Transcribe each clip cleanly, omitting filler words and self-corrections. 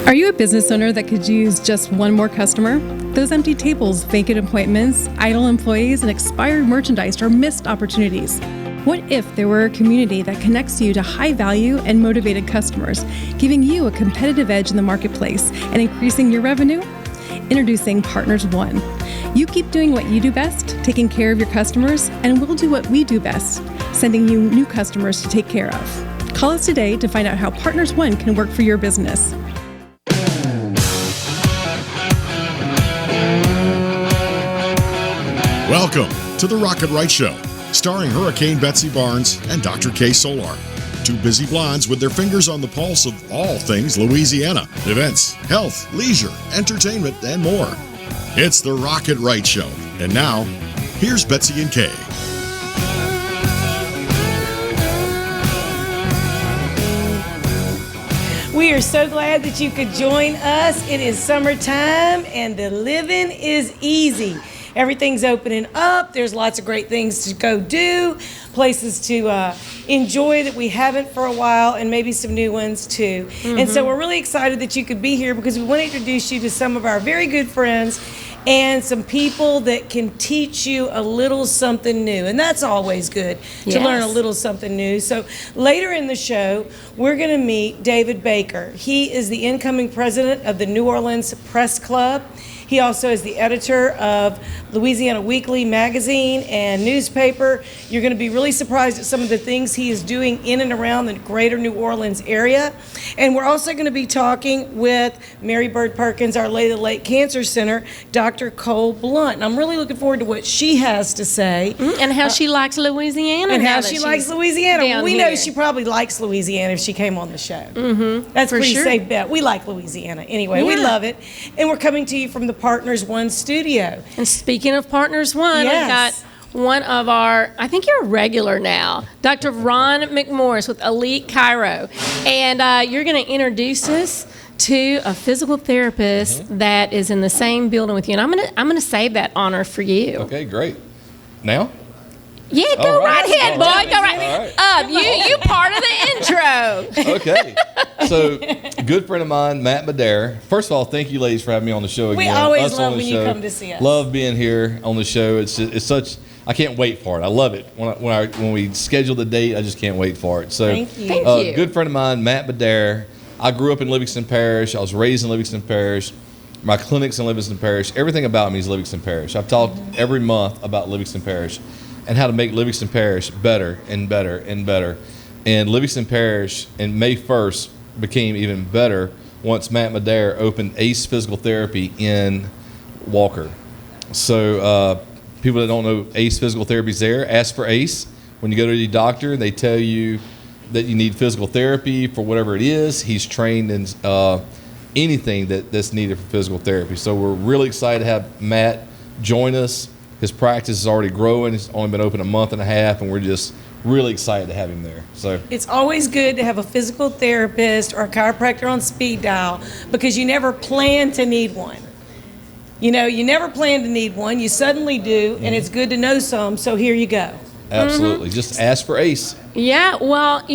Are you a business owner that could use just one more customer? Those empty tables, vacant appointments, idle employees, and expired merchandise are missed opportunities. What if there were a community that connects you to high-value and motivated customers, giving you a competitive edge in the marketplace and increasing your revenue? Introducing Partners One. You keep doing what you do best, taking care of your customers, and we'll do what we do best, sending you new customers to take care of. Call us today to find out how Partners One can work for your business. Welcome to the Rocket Right Show, starring Hurricane Betsy Barnes and Dr. K. Solar. Two busy blondes with their fingers on the pulse of all things Louisiana. Events, health, leisure, entertainment, and more. It's the Rocket Right Show. And now, here's Betsy and Kay. We are so glad that you could join us. It is summertime and the living is easy. Everything's opening up. There's lots of great things to go do, places to enjoy that we haven't for a while, and maybe some new ones too. And so we're really excited that you could be here because we want to introduce you to some of our very good friends and some people that can teach you a little something new. And that's always good to learn a little something new. So later in the show, we're going to meet David Baker. He is the incoming president of the New Orleans Press Club. He also is the editor of Louisiana Weekly magazine and newspaper. You're going to be really surprised at some of the things he is doing in and around the greater New Orleans area. And we're also going to be talking with Mary Bird Perkins, Our Lady of the Lake Cancer Center, Dr. Cole Blunt. And I'm really looking forward to what she has to say. And how she likes Louisiana. And how she likes Louisiana. Well, we know here. she probably likes Louisiana if she came on the show. That's a pretty safe bet. We like Louisiana. Anyway, we love it. And we're coming to you from the Partners One studio. And speaking of Partners One, we've got one of our, I think you're a regular now, Dr. Ron McMorris with Elite Chiro. And you're going to introduce us to a physical therapist that is in the same building with you. And I'm gonna save that honor for you. Okay, great. Now? Yeah, go right ahead, boy. Go right up. You part of the intro. Okay. So, good friend of mine, Matt Madere. First of all, thank you, ladies, for having me on the show again. We always love when you come to see us. Love being here on the show. It's such. I can't wait for it. I love it. When we schedule the date, I just can't wait for it. So, thank you. Good friend of mine, Matt Madere. I grew up in Livingston Parish. I was raised in Livingston Parish. My clinic's in Livingston Parish. Everything about me is Livingston Parish. I've talked every month about Livingston Parish and how to make Livingston Parish better and better and better. And Livingston Parish, in May 1st, became even better once Matt Madere opened ACE Physical Therapy in Walker. So people that don't know ACE Physical Therapy is there, ask for ACE. When you go to your doctor, they tell you that you need physical therapy for whatever it is. He's trained in anything that's needed for physical therapy. So we're really excited to have Matt join us. His practice is already growing. It's only been open a month and a half, and we're just really excited to have him there. So it's always good to have a physical therapist or a chiropractor on speed dial because you never plan to need one. You know, you never plan to need one. You suddenly do, and it's good to know some, so here you go. Absolutely. Just ask for ACE. Yeah, well,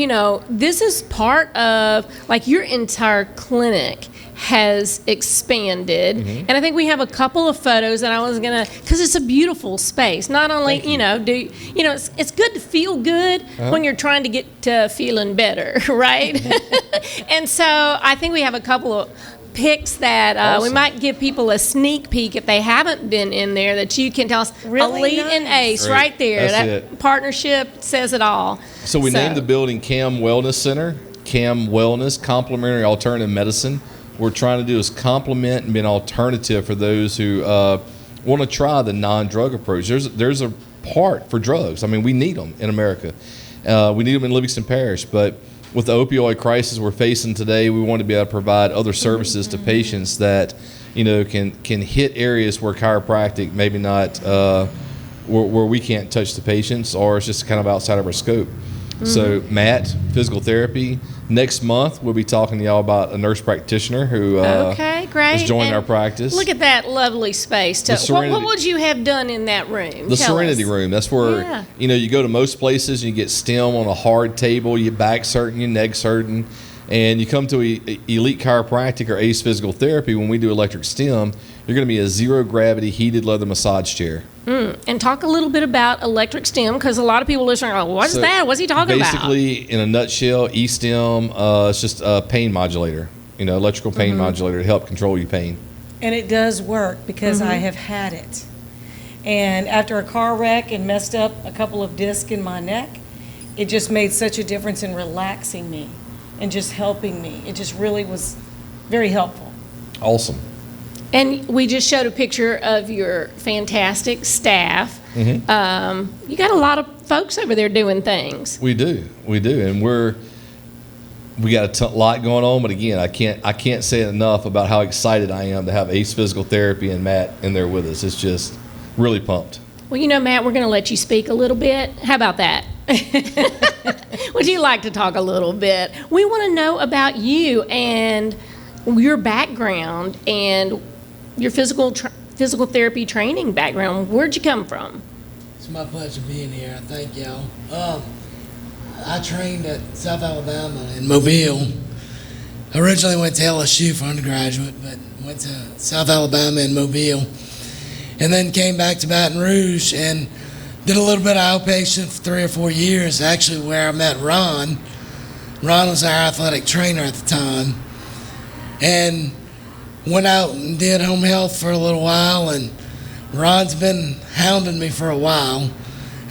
this is part of, like, your entire clinic has expanded. And I think we have a couple of photos that I was going to, because it's a beautiful space. Not only, it's good to feel good when you're trying to get to feeling better, right? And so I think we have a couple of pics that we might give people a sneak peek if they haven't been in there that you can tell us. Really Elite nice. and ACE right there. That partnership says it all. So we named the building CAM Wellness Center. CAM Wellness, Complementary Alternative Medicine. What we're trying to do is complement and be an alternative for those who want to try the non-drug approach. There's a part for drugs. I mean, we need them in America. We need them in Livingston Parish, but with the opioid crisis we're facing today, we want to be able to provide other services to patients that, can hit areas where chiropractic maybe not, where we can't touch the patients, or it's just kind of outside of our scope. So Matt, physical therapy. Next month, we'll be talking to y'all about a nurse practitioner who is joining our practice. Look at that lovely space. What would you have done in that room? The Serenity Room. That's where, you go to most places and you get stem on a hard table, your back's hurting, your neck's hurting. And you come to Elite Chiropractic or Ace Physical Therapy, when we do electric stim, you're going to be a zero gravity heated leather massage chair. And talk a little bit about electric stim, because a lot of people listening are like, what's that? What's he talking about? Basically, in a nutshell, e-stim, it's just a pain modulator, electrical pain modulator to help control your pain. And it does work because I have had it. And after a car wreck and messed up a couple of discs in my neck, it just made such a difference in relaxing me and just helping me. It just really was very helpful. Awesome. And we just showed a picture of your fantastic staff. You got a lot of folks over there doing things. We do, and we got a lot going on. But again, I can't say enough about how excited I am to have Ace Physical Therapy and Matt in there with us. It's just really pumped. Well, Matt, we're going to let you speak a little bit. How about that? Would you like to talk a little bit? We want to know about you and your background and your physical therapy training background. Where'd you come from? It's my pleasure being here. Thank y'all. I trained at South Alabama in Mobile. Originally went to LSU for undergraduate, but went to South Alabama in Mobile. And then came back to Baton Rouge and did a little bit of outpatient for 3 or 4 years, actually where I met Ron. Ron was our athletic trainer at the time. And went out and did home health for a little while, and Ron's been hounding me for a while,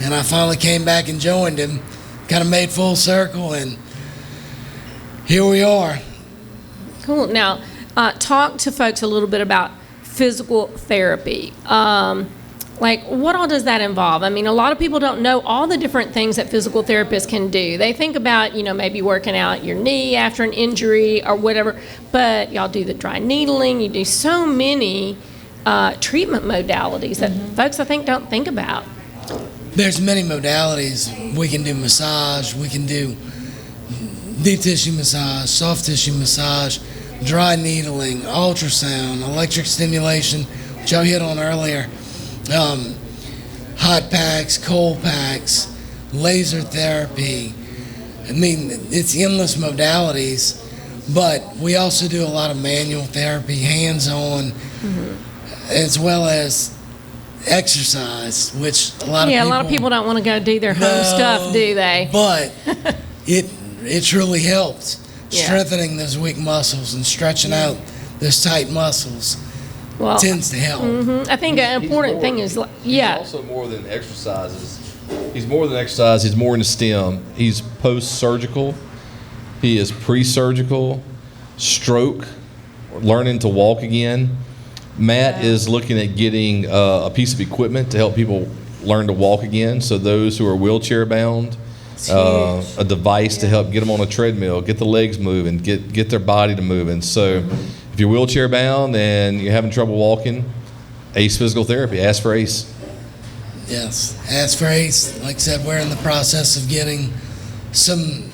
and I finally came back and joined him, kind of made full circle, and here we are. Cool. Now, talk to folks a little bit about physical therapy. What all does that involve? I mean, a lot of people don't know all the different things that physical therapists can do. They think about, maybe working out your knee after an injury or whatever, but y'all do the dry needling. You do so many treatment modalities that folks, I think, don't think about. There's many modalities. We can do massage. We can do deep tissue massage, soft tissue massage, dry needling, ultrasound, electric stimulation, which I hit on earlier. Hot packs, cold packs, laser therapy. I mean, it's endless modalities, but we also do a lot of manual therapy, hands-on, as well as exercise, which a lot of people don't want to go do their home stuff, do they? But it truly helps strengthening those weak muscles and stretching out those tight muscles. Tends to help. I think an important thing is, He's also more than exercises. He's more than exercise. He's more in STEM. He's post-surgical. He is pre-surgical, stroke, learning to walk again. Matt is looking at getting a piece of equipment to help people learn to walk again. So those who are wheelchair bound, a device to help get them on a treadmill, get the legs moving, get their body to moving. So if you're wheelchair bound and you're having trouble walking, Ace Physical Therapy, ask for Ace. Yes, ask for Ace. Like I said, we're in the process of getting some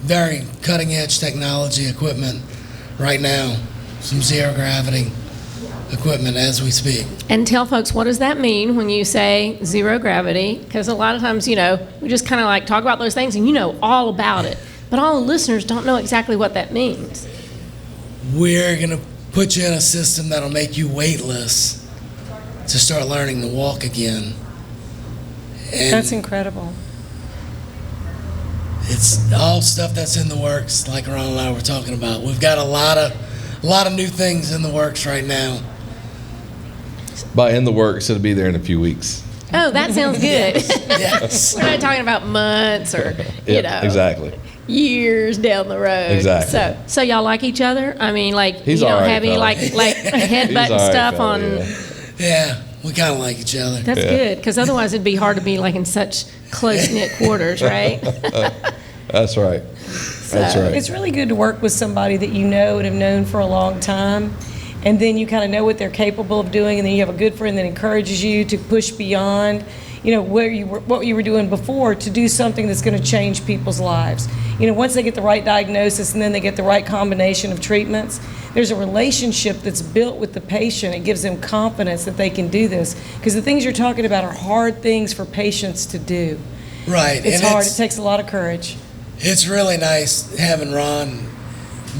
very cutting edge technology equipment right now, some zero gravity equipment as we speak. And tell folks, what does that mean when you say zero gravity? Because a lot of times, we just kind of talk about those things and you know all about it. But all the listeners don't know exactly what that means. We're going to put you in a system that'll make you weightless to start learning to walk again. And that's incredible. It's all stuff that's in the works, like Ron and I were talking about. We've got a lot of new things in the works right now. By in the works, it'll be there in a few weeks. Oh, that sounds good. Yes. We're not talking about months or, exactly. years down the road. Exactly. So y'all like each other? I mean, He's you don't right, have any headbutt stuff on. Yeah, we kind of like each other. That's good, because otherwise it'd be hard to be in such close knit quarters, right? That's right. That's right. It's really good to work with somebody that you know and have known for a long time, and then you kind of know what they're capable of doing, and then you have a good friend that encourages you to push beyond, what you were doing before, to do something that's going to change people's lives. Once they get the right diagnosis and then they get the right combination of treatments, there's a relationship that's built with the patient. It gives them confidence that they can do this, because the things you're talking about are hard things for patients to do. Right. It's hard. It takes a lot of courage. It's really nice having Ron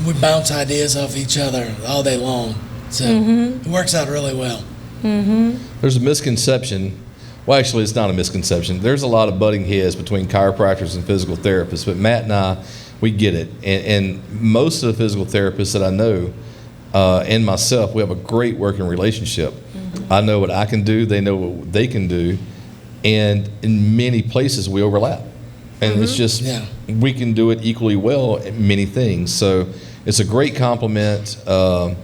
we bounce ideas off each other all day long. So it works out really well. There's a misconception. Well, actually, it's not a misconception. There's a lot of butting heads between chiropractors and physical therapists, but Matt and I, we get it. And most of the physical therapists that I know, and myself, we have a great working relationship. I know what I can do, they know what they can do, and in many places we overlap. And it's just, we can do it equally well at many things. So it's a great compliment to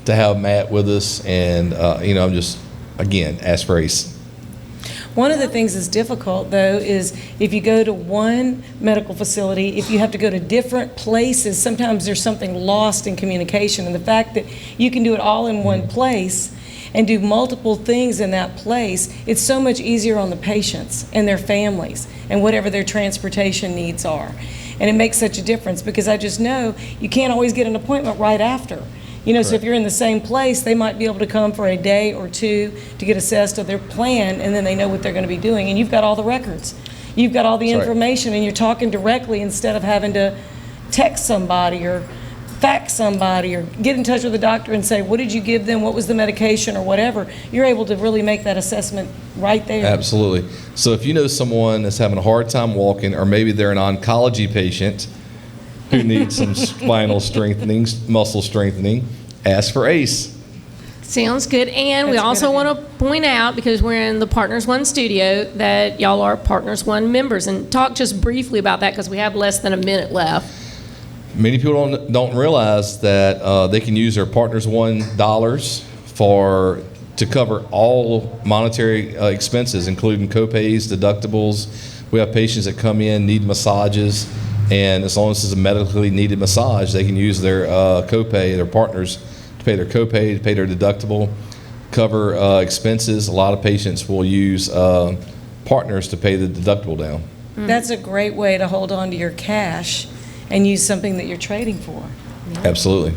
have Matt with us, and I'm just, again, ask for Ace. One of the things that's difficult, though, is if you go to one medical facility, if you have to go to different places, sometimes there's something lost in communication. And the fact that you can do it all in one place and do multiple things in that place, it's so much easier on the patients and their families and whatever their transportation needs are. And it makes such a difference, because I just know you can't always get an appointment right after. So if you're in the same place, they might be able to come for a day or two to get assessed of their plan, and then they know what they're going to be doing. And you've got all the records. You've got all the information, and you're talking directly instead of having to text somebody or fax somebody or get in touch with the doctor and say, what did you give them? What was the medication or whatever? You're able to really make that assessment right there. Absolutely. So if you know someone that's having a hard time walking, or maybe they're an oncology patient who needs some spinal strengthening, muscle strengthening, ask for Ace. Sounds good. And we also want to point out, because we're in the Partners One studio, that y'all are Partners One members. And talk just briefly about that, because we have less than a minute left. Many people don't realize that they can use their Partners One dollars to cover all monetary expenses, including copays, deductibles. We have patients that come in, need massages, and as long as it's a medically needed massage, they can use their copay, their partners, to pay their copay, to pay their deductible, cover expenses. A lot of patients will use partners to pay the deductible down. That's a great way to hold on to your cash and use something that you're trading for. Absolutely.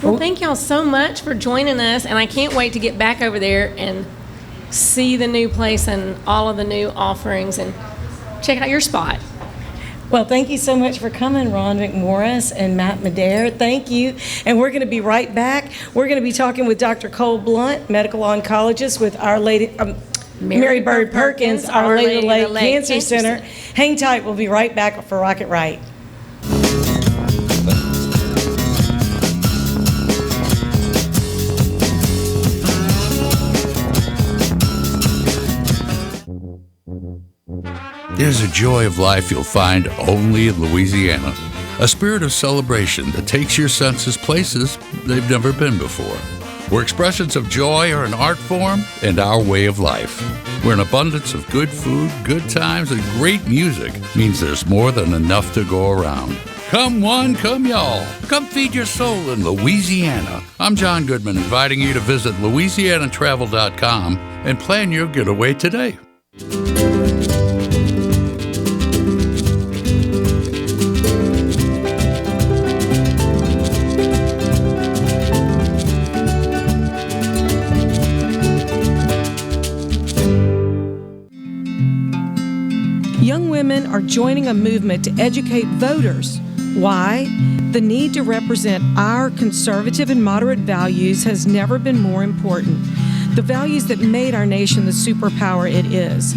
Well, thank y'all so much for joining us, and I can't wait to get back over there and see the new place and all of the new offerings and check out your spot. Well, thank you so much for coming, Ron McMorris and Matt Madere. Thank you. And we're going to be right back. We're going to be talking with Dr. Cole Blunt, medical oncologist with Our Lady, Mary Bird Perkins, Our Lady of the Lake Cancer Center. Hang tight. We'll be right back for Rocket Right. There's a joy of life you'll find only in Louisiana. A spirit of celebration that takes your senses places they've never been before. Where expressions of joy are an art form and our way of life. Where an abundance of good food, good times, and great music means there's more than enough to go around. Come one, come y'all. Come feed your soul in Louisiana. I'm John Goodman, inviting you to visit LouisianaTravel.com and plan your getaway today. Young women are joining a movement to educate voters. Why? The need to represent our conservative and moderate values has never been more important. The values that made our nation the superpower it is.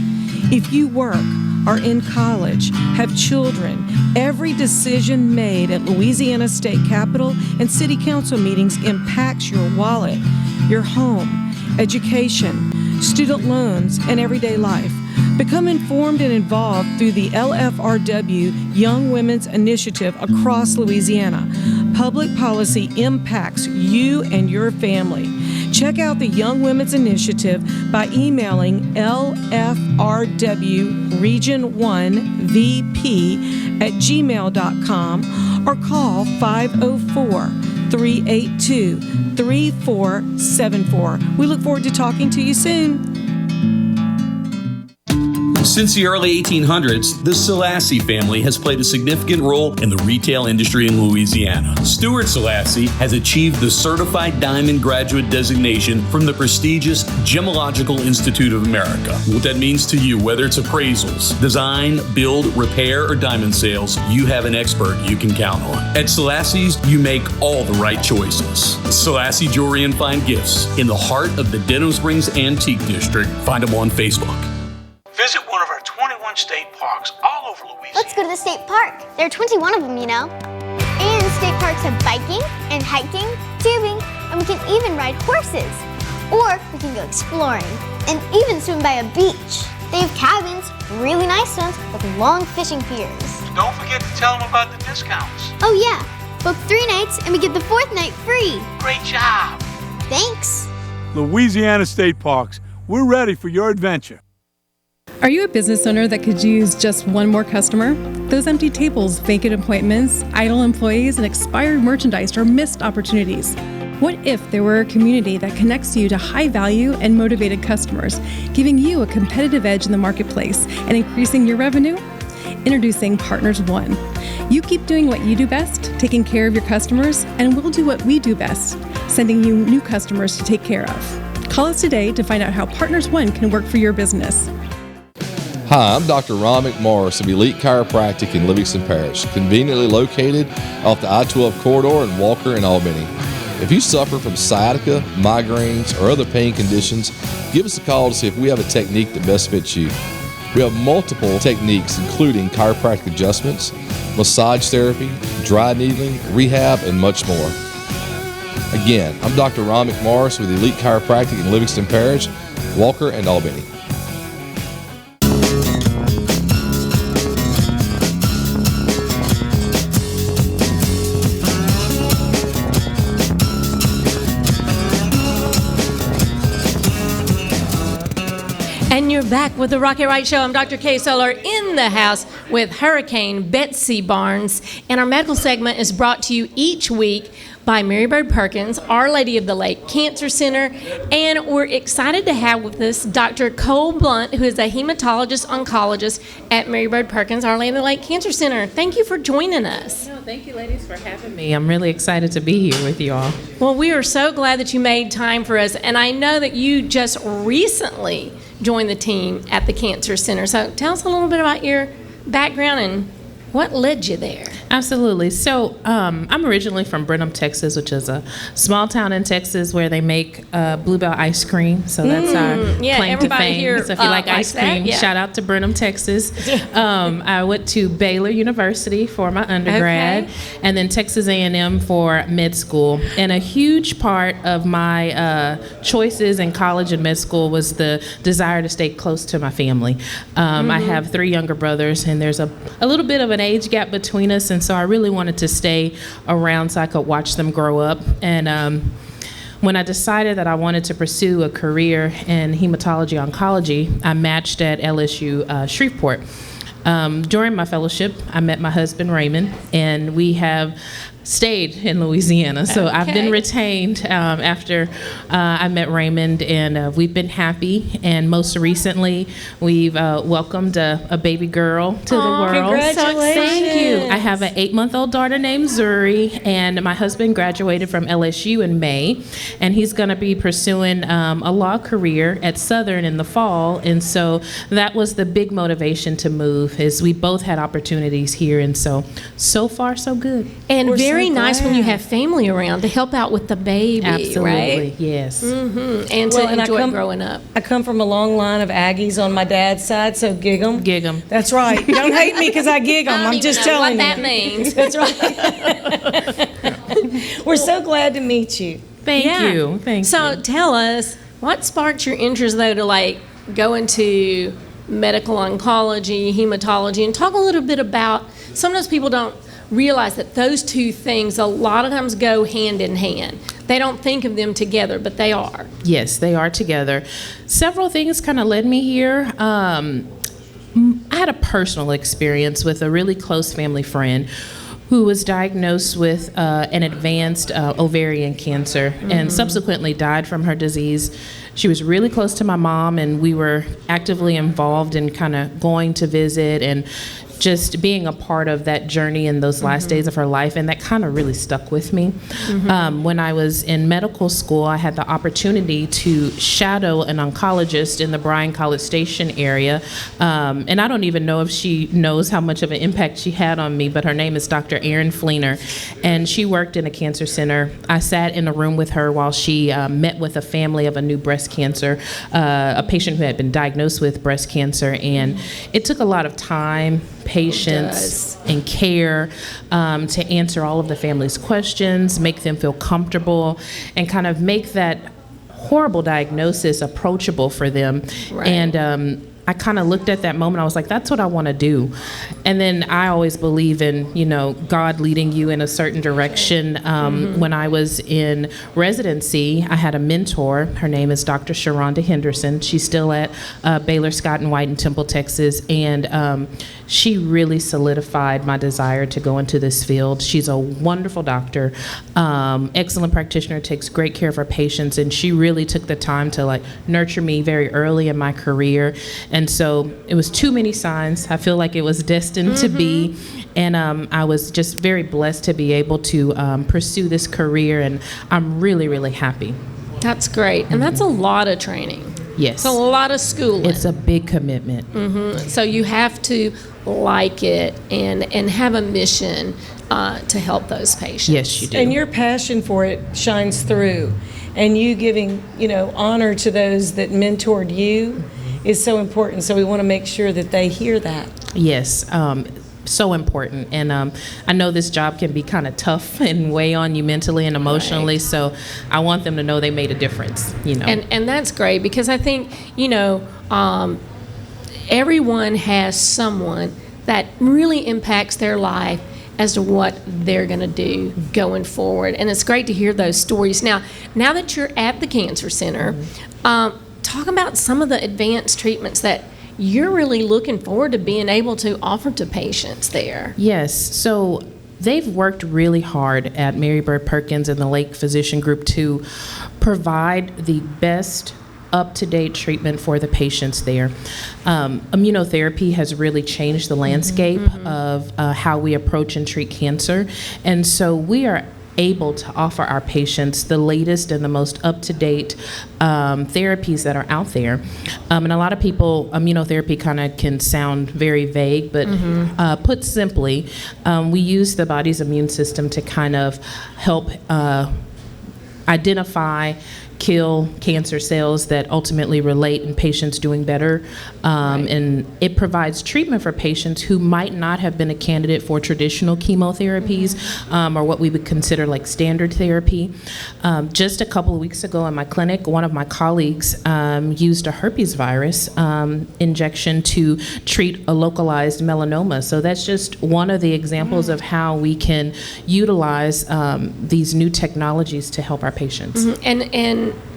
If you work, are in college, have children, every decision made at Louisiana State Capitol and City Council meetings impacts your wallet, your home, education, student loans, and everyday life. Become informed and involved through the LFRW Young Women's Initiative across Louisiana. Public policy impacts you and your family. Check out the Young Women's Initiative by emailing lfrw region1vp@gmail.com or call 504-382-3474. We look forward to talking to you soon. Since the early 1800s, the Selassie family has played a significant role in the retail industry in Louisiana. Stuart Selassie has achieved the Certified Diamond Graduate designation from the prestigious Gemological Institute of America. What that means to you, whether it's appraisals, design, build, repair, or diamond sales, you have an expert you can count on. At Selassie's, you make all the right choices. Selassie Jewelry and Fine Gifts in the heart of the Denham Springs Antique District. Find them on Facebook. Visit one of our 21 state parks all over Louisiana. Let's go to the state park. There are 21 of them, you know. And state parks have biking and hiking, tubing, and we can even ride horses. Or we can go exploring and even swim by a beach. They have cabins, really nice ones, with long fishing piers. Don't forget to tell them about the discounts. Oh yeah, book 3 nights and we get the 4th night free. Great job. Thanks. Louisiana State Parks, we're ready for your adventure. Are you a business owner that could use just one more customer? Those empty tables, vacant appointments, idle employees, and expired merchandise are missed opportunities. What if there were a community that connects you to high-value and motivated customers, giving you a competitive edge in the marketplace and increasing your revenue? Introducing Partners One. You keep doing what you do best, taking care of your customers, and we'll do what we do best, sending you new customers to take care of. Call us today to find out how Partners One can work for your business. Hi, I'm Dr. Ron McMorris of Elite Chiropractic in Livingston Parish, conveniently located off the I-12 corridor in Walker and Albany. If you suffer from sciatica, migraines, or other pain conditions, give us a call to see if we have a technique that best fits you. We have multiple techniques, including chiropractic adjustments, massage therapy, dry needling, rehab, and much more. Again, I'm Dr. Ron McMorris with Elite Chiropractic in Livingston Parish, Walker, and Albany. And you're back with the Rocket Right Show. I'm Dr. Kay Solar in the house with Hurricane Betsy Barnes. And our medical segment is brought to you each week by Mary Bird Perkins, Our Lady of the Lake Cancer Center. And we're excited to have with us Dr. Cole Blunt, who is a hematologist oncologist at Mary Bird Perkins, Our Lady of the Lake Cancer Center. Thank you for joining us. No, thank you, ladies, for having me. I'm really excited to be here with you all. Well, we are so glad that you made time for us. And I know that you just recently joined the team at the Cancer Center. So tell us a little bit about your background and what led you there. Absolutely. So I'm originally from Brenham, Texas, which is a small town in Texas where they make Bluebell ice cream. So that's our claim to fame. Here, so if you like ice cream, shout out to Brenham, Texas. I went to Baylor University for my undergrad, and then Texas A&M for med school. And a huge part of my choices in college and med school was the desire to stay close to my family. I have 3 younger brothers, and there's a little bit of an age gap between us, and so I really wanted to stay around so I could watch them grow up. And when I decided that I wanted to pursue a career in hematology oncology, I matched at LSU Shreveport. During my fellowship, I met my husband Raymond, and we have stayed in Louisiana. So I've been retained after I met Raymond, and we've been happy. And most recently, we've welcomed a baby girl to the world. Congratulations. Thank you. I have an 8-month-old daughter named Zuri, and my husband graduated from LSU in May, and he's going to be pursuing a law career at Southern in the fall. And so that was the big motivation to move, is we both had opportunities here, and so far so good. And very nice when you have family around to help out with the baby. Absolutely, right? yes. And to enjoy growing up. I come from a long line of Aggies on my dad's side, so gig 'em. Gig 'em. That's right. Don't hate me because I gig 'em. I'm just telling you. What that means. That's right. We're so glad to meet you. Thank you. So tell us, what sparked your interest, though, to go into medical oncology, hematology, and talk a little bit about, sometimes people don't realize that those two things a lot of times go hand in hand. They don't think of them together, but they are. Yes, they are together. Several things kind of led me here. I had a personal experience with a really close family friend who was diagnosed with an advanced ovarian cancer and subsequently died from her disease. She was really close to my mom, and we were actively involved in kind of going to visit and just being a part of that journey in those last days of her life, and that kind of really stuck with me. When I was in medical school, I had the opportunity to shadow an oncologist in the Bryan College Station area, and I don't even know if she knows how much of an impact she had on me, but her name is Dr. Erin Fleener, and she worked in a cancer center. I sat in a room with her while she met with a family of a new breast cancer, a patient who had been diagnosed with breast cancer, and it took a lot of time, patience, and care to answer all of the family's questions, make them feel comfortable, and kind of make that horrible diagnosis approachable for them. Right. And I kind of looked at that moment, I was like, that's what I want to do. And then I always believe in, God leading you in a certain direction. When I was in residency, I had a mentor. Her name is Dr. Sharonda Henderson. She's still at Baylor Scott and White in Temple, Texas. And she really solidified my desire to go into this field. She's a wonderful doctor, excellent practitioner, takes great care of her patients, and she really took the time to nurture me very early in my career. And so it was too many signs. I feel like it was destined to be. And I was just very blessed to be able to pursue this career, and I'm really, really happy. That's great. And that's a lot of training. Yes. It's a lot of schooling. It's a big commitment. So you have to like it and have a mission to help those patients. Yes, you do. And your passion for it shines through. And you giving, honor to those that mentored you is so important. So we want to make sure that they hear that. Yes. So important. And I know this job can be kind of tough and weigh on you mentally and emotionally. Right. So I want them to know they made a difference, And that's great, because I think, everyone has someone that really impacts their life as to what they're going to do going forward. And it's great to hear those stories. Now that you're at the Cancer Center, talk about some of the advanced treatments that you're really looking forward to being able to offer to patients there. Yes. So they've worked really hard at Mary Bird Perkins and the Lake Physician Group to provide the best up-to-date treatment for the patients there. Immunotherapy has really changed the landscape of how we approach and treat cancer. And so we are able to offer our patients the latest and the most up-to-date therapies that are out there. And a lot of people, immunotherapy kind of can sound very vague, but put simply, we use the body's immune system to kind of help identify, kill cancer cells that ultimately relate in patients doing better. And it provides treatment for patients who might not have been a candidate for traditional chemotherapies or what we would consider like standard therapy. Just a couple of weeks ago in my clinic, one of my colleagues used a herpes virus injection to treat a localized melanoma. So that's just one of the examples of how we can utilize these new technologies to help our patients.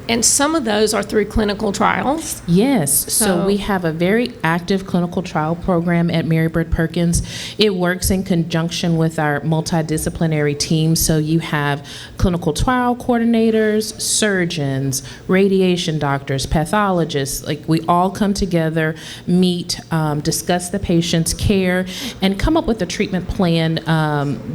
And some of those are through clinical trials? Yes. So we have a very active clinical trial program at Mary Bird Perkins. It works in conjunction with our multidisciplinary team. So you have clinical trial coordinators, surgeons, radiation doctors, pathologists. We all come together, meet, discuss the patient's care, and come up with a treatment plan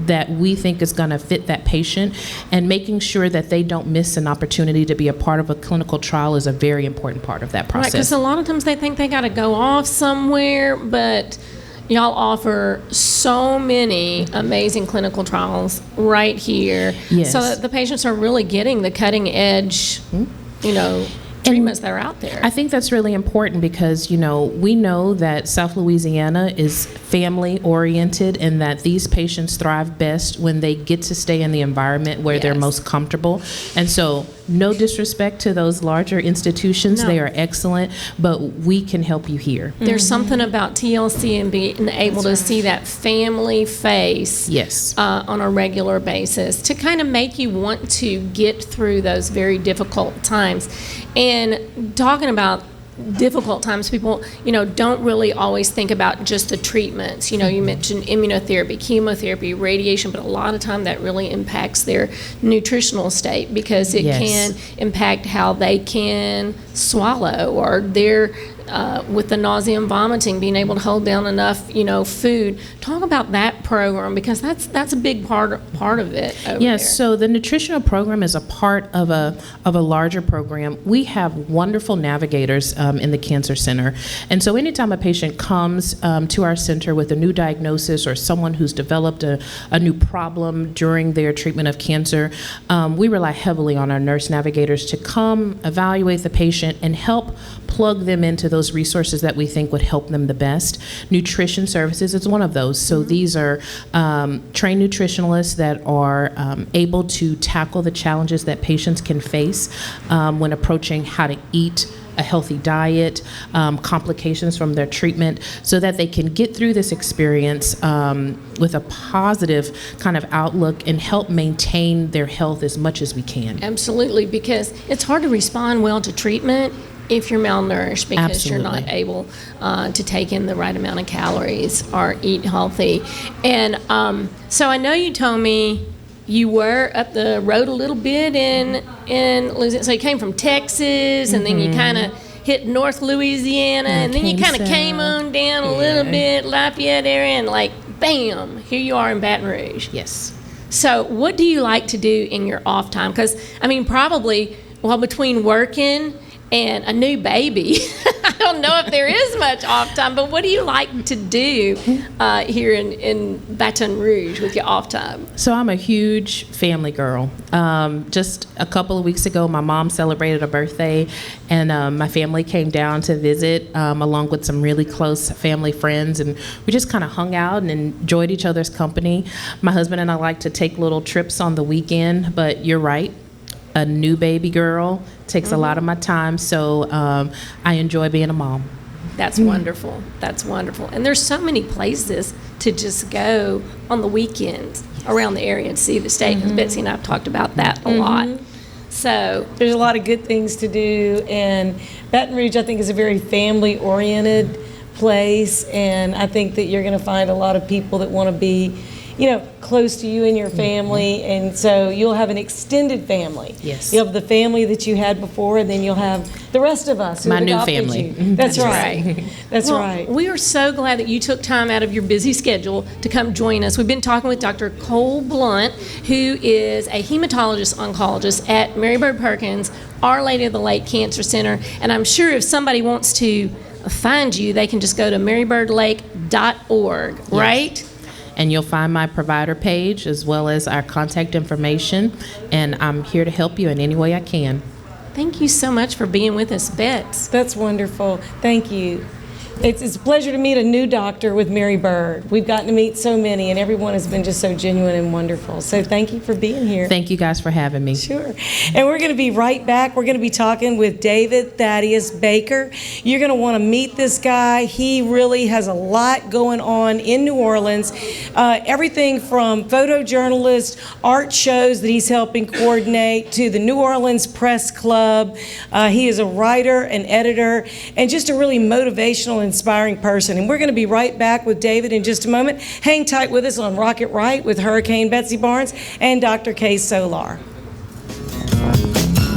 that we think is going to fit that patient, and making sure that they don't miss an opportunity to be a part of a clinical trial is a very important part of that process. Right, because a lot of times they think they got to go off somewhere, but y'all offer so many amazing clinical trials right here, so that the patients are really getting the cutting edge, treatments that are out there. I think that's really important because, we know that South Louisiana is family oriented, and that these patients thrive best when they get to stay in the environment where they're most comfortable. And so, no disrespect to those larger institutions, they are excellent, but we can help you here. There's something about TLC and being able to see that family face on a regular basis to kind of make you want to get through those very difficult times. And talking about difficult times, people, don't really always think about just the treatments. You mentioned immunotherapy, chemotherapy, radiation, but a lot of time that really impacts their nutritional state because it can impact how they can swallow or their with the nausea and vomiting, being able to hold down enough, food. Talk about that program because that's a big part of it. Yes, so the nutritional program is a part of a larger program. We have wonderful navigators in the Cancer Center, and so anytime a patient comes to our center with a new diagnosis or someone who's developed a new problem during their treatment of cancer, we rely heavily on our nurse navigators to come evaluate the patient and help plug them into those resources that we think would help them the best. Nutrition services is one of those. So these are trained nutritionalists that are able to tackle the challenges that patients can face when approaching how to eat a healthy diet, complications from their treatment, so that they can get through this experience with a positive kind of outlook and help maintain their health as much as we can. Absolutely, because it's hard to respond well to treatment if you're malnourished because you're not able to take in the right amount of calories or eat healthy. And so I know you told me you were up the road a little bit in Louisiana. So you came from Texas, and then you kind of hit North Louisiana, and then you kind of came on down a little bit, Lafayette area, and like, bam, here you are in Baton Rouge. Yes. So what do you like to do in your off time? Because, probably, between working and a new baby, I don't know if there is much off time, but what do you like to do here in Baton Rouge with your off time? So I'm a huge family girl. Just a couple of weeks ago, my mom celebrated a birthday, and my family came down to visit along with some really close family friends, and we just kind of hung out and enjoyed each other's company. My husband and I like to take little trips on the weekend, but you're right. A new baby girl takes a lot of my time, so I enjoy being a mom. That's wonderful. That's wonderful. And there's so many places to just go on the weekends around the area and see the state. And Betsy and I have talked about that a lot. So there's a lot of good things to do, and Baton Rouge, I think, is a very family-oriented place, and I think that you're going to find a lot of people that want to be close to you and your family, and so you'll have an extended family. Yes. You'll have the family that you had before, and then you'll have the rest of us who my new adopted family. You. That's right. That's right. We are so glad that you took time out of your busy schedule to come join us. We've been talking with Dr. Cole Blunt, who is a hematologist oncologist at Mary Bird Perkins, Our Lady of the Lake Cancer Center, and I'm sure if somebody wants to find you, they can just go to marybirdlake.org, right? And you'll find my provider page as well as our contact information, and I'm here to help you in any way I can. Thank you so much for being with us, Bets. That's wonderful. Thank you. It's a pleasure to meet a new doctor with Mary Bird. We've gotten to meet so many, and everyone has been just so genuine and wonderful. So thank you for being here. Thank you guys for having me. Sure. And we're going to be right back. We're going to be talking with David Thaddeus Baker. You're going to want to meet this guy. He really has a lot going on in New Orleans. Everything from photojournalists, art shows that he's helping coordinate, to the New Orleans Press Club. He is a writer, an editor, and just a really motivational, inspiring person. And we're going to be right back with David in just a moment. Hang tight with us on Rocket Right with Hurricane Betsy Barnes and Dr. Kay Solar.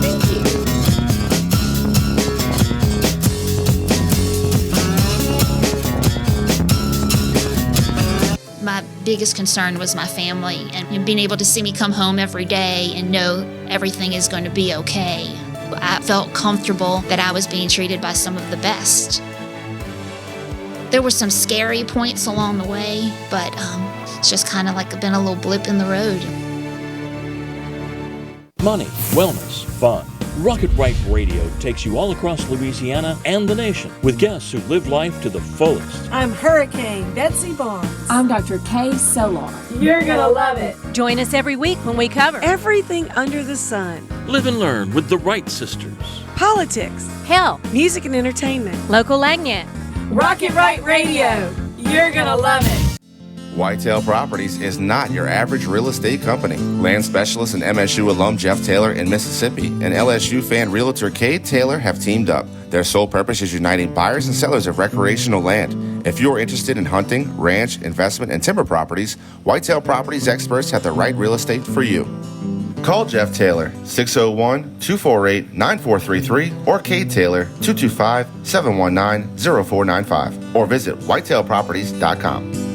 Thank you. My biggest concern was my family and being able to see me come home every day and know everything is going to be okay. I felt comfortable that I was being treated by some of the best. There were some scary points along the way, but it's just kind of like been a little blip in the road. Money, wellness, fun. Rocket Right Radio takes you all across Louisiana and the nation with guests who live life to the fullest. I'm Hurricane Betsy Barnes. I'm Dr. Kay Solar. You're going to love it. Join us every week when we cover everything under the sun. Live and learn with the Wright sisters. Politics, health, music and entertainment, local agnet. Rocket Right Radio. You're going to love it. Whitetail Properties is not your average real estate company. Land specialist and MSU alum Jeff Taylor in Mississippi and LSU fan realtor Cade Taylor have teamed up. Their sole purpose is uniting buyers and sellers of recreational land. If you're interested in hunting, ranch, investment, and timber properties, Whitetail Properties experts have the right real estate for you. Call Jeff Taylor, 601-248-9433, or Cade Taylor, 225-719-0495, or visit whitetailproperties.com.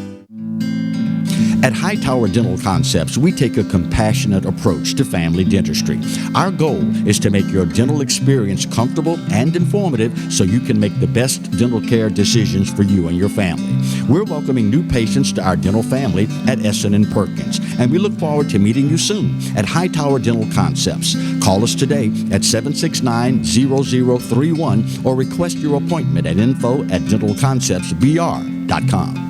At Hightower Dental Concepts, we take a compassionate approach to family dentistry. Our goal is to make your dental experience comfortable and informative so you can make the best dental care decisions for you and your family. We're welcoming new patients to our dental family at Essen & Perkins, and we look forward to meeting you soon at Hightower Dental Concepts. Call us today at 769-0031 or request your appointment at info@dentalconceptsbr.com.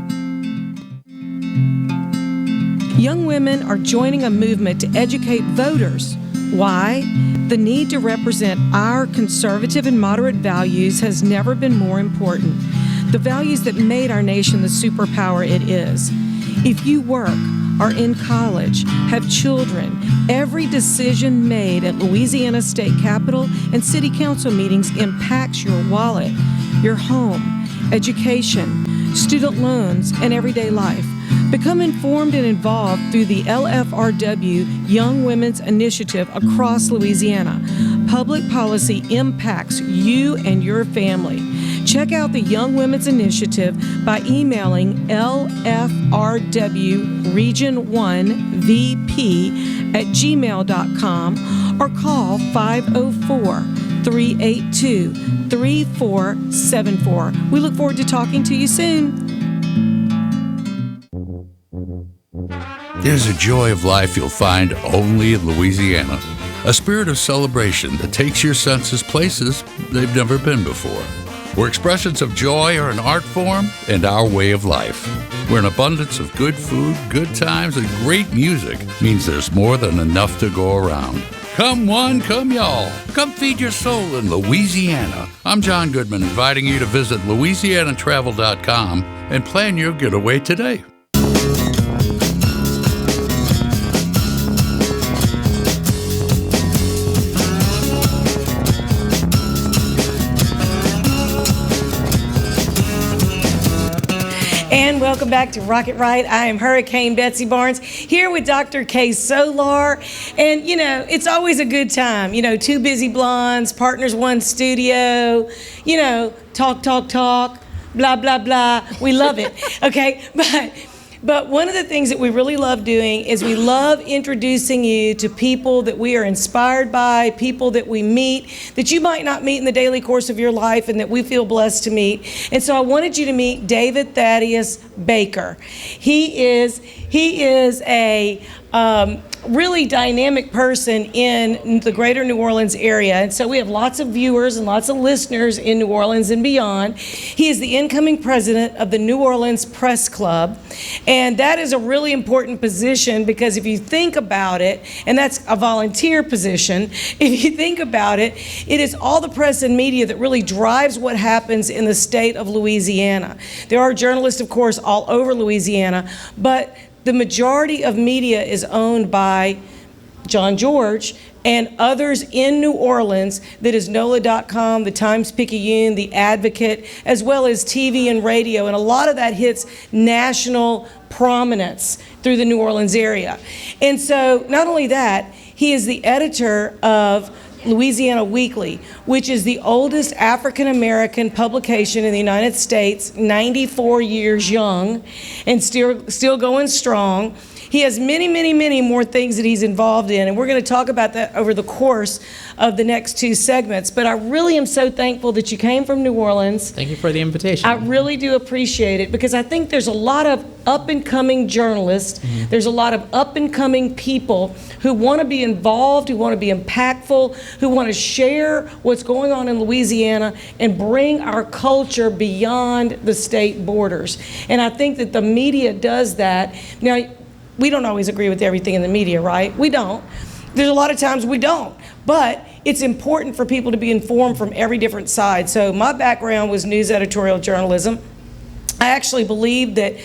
Young women are joining a movement to educate voters. Why? The need to represent our conservative and moderate values has never been more important. The values that made our nation the superpower it is. If you work, are in college, have children, every decision made at Louisiana State Capitol and City Council meetings impacts your wallet, your home, education, student loans, and everyday life. Become informed and involved through the LFRW Young Women's Initiative across Louisiana. Public policy impacts you and your family. Check out the Young Women's Initiative by emailing lfrwregion1vp@gmail.com or call 504-382-3474. We look forward to talking to you soon. There's a joy of life you'll find only in Louisiana. A spirit of celebration that takes your senses places they've never been before. Where expressions of joy are an art form and our way of life. Where an abundance of good food, good times, and great music means there's more than enough to go around. Come one, come y'all. Come feed your soul in Louisiana. I'm John Goodman, inviting you to visit LouisianaTravel.com and plan your getaway today. And welcome back to Rocket Right. I am Hurricane Betsy Barnes here with Dr. K. Solar. And, you know, it's always a good time. You know, two busy blondes, partners one studio, you know, talk, blah, blah, blah. We love it. Okay. But one of the things that we really love doing is we love introducing you to people that we are inspired by, people that we meet, that you might not meet in the daily course of your life and that we feel blessed to meet. And so I wanted you to meet David Thaddeus Baker. He is a really dynamic person in the greater New Orleans area. And so we have lots of viewers and lots of listeners in New Orleans and beyond. He is the incoming president of the New Orleans Press Club. And that is a really important position because if you think about it, and that's a volunteer position, if you think about it, it is all the press and media that really drives what happens in the state of Louisiana. There are journalists, of course, all over Louisiana, but the majority of media is owned by John George and others in New Orleans. That is NOLA.com, the Times-Picayune, the Advocate, as well as TV and radio. And a lot of that hits national prominence through the New Orleans area. And so not only that, he is the editor of Louisiana Weekly, which is the oldest African-American publication in the United States, 94 years young, and still going strong. He has many, many, many more things that he's involved in, and we're going to talk about that over the course of the next two segments. But I really am so thankful that you came from New Orleans. Thank you for the invitation. I really do appreciate it because I think there's a lot of up-and-coming journalists. Mm-hmm. There's a lot of up-and-coming people who want to be involved, who want to be impactful, who want to share what's going on in Louisiana and bring our culture beyond the state borders. And I think that the media does that. Now, we don't always agree with everything in the media, right? We don't. There's a lot of times we don't. But it's important for people to be informed from every different side. So my background was news editorial journalism. I actually believe that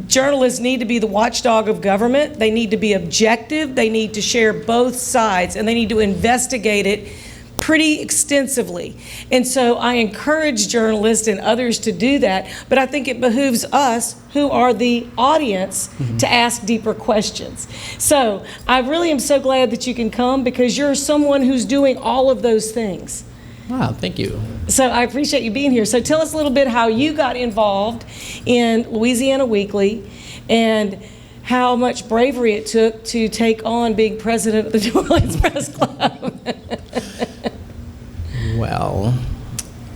journalists need to be the watchdog of government. They need to be objective. They need to share both sides, and they need to investigate it pretty extensively. And so I encourage journalists and others to do that, but I think it behooves us, who are the audience, to ask deeper questions. So I really am so glad that you can come, because you're someone who's doing all of those things. Wow, thank you. So I appreciate you being here. So tell us a little bit how you got involved in Louisiana Weekly and how much bravery it took to take on being president of the New Orleans Press Club. Well,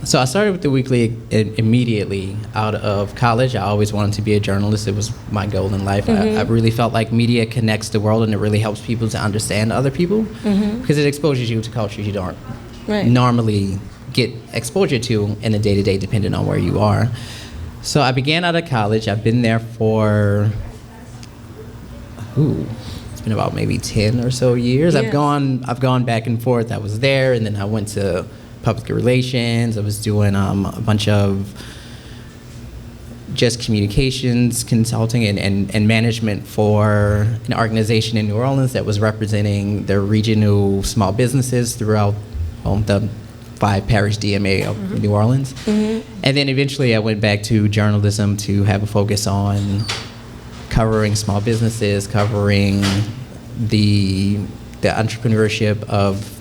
so I started with the Weekly immediately out of college. I always wanted to be a journalist. It was my goal in life. I really felt like media connects the world, and it really helps people to understand other people, because it exposes you to cultures you don't normally get exposure to in the day-to-day, depending on where you are. So I began out of college. I've been there for, it's been about maybe 10 or so years. Yes. I've gone back and forth. I was there, and then I went to public relations. I was doing a bunch of just communications consulting and management for an organization in New Orleans that was representing the regional small businesses throughout the 5-parish DMA of New Orleans. And then eventually I went back to journalism to have a focus on covering small businesses, covering the entrepreneurship of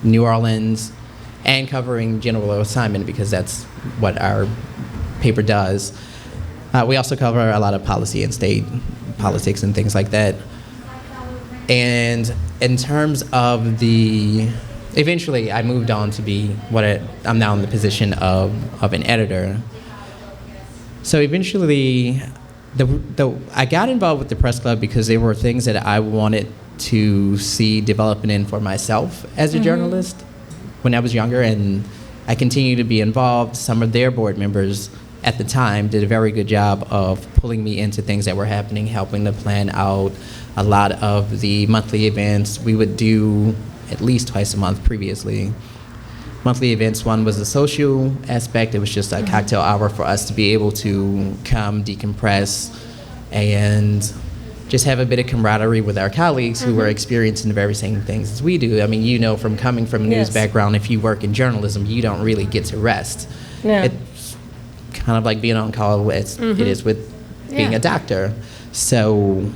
New Orleans, and covering general assignment, because that's what our paper does. We also cover a lot of policy and state politics and things like that. And in terms of eventually I moved on to be I'm now in the position of an editor. So eventually I got involved with the press club because there were things that I wanted to see developing in for myself as a journalist when I was younger, and I continue to be involved. Some of their board members at the time did a very good job of pulling me into things that were happening, helping to plan out a lot of the monthly events. We would do at least twice a month previously. Monthly events, one was the social aspect. It was just a cocktail hour for us to be able to come, decompress, and just have a bit of camaraderie with our colleagues who were experiencing the very same things as we do. I mean, you know, from coming from a news background, if you work in journalism, you don't really get to rest. No. It's kind of like being on call as it is with being a doctor. So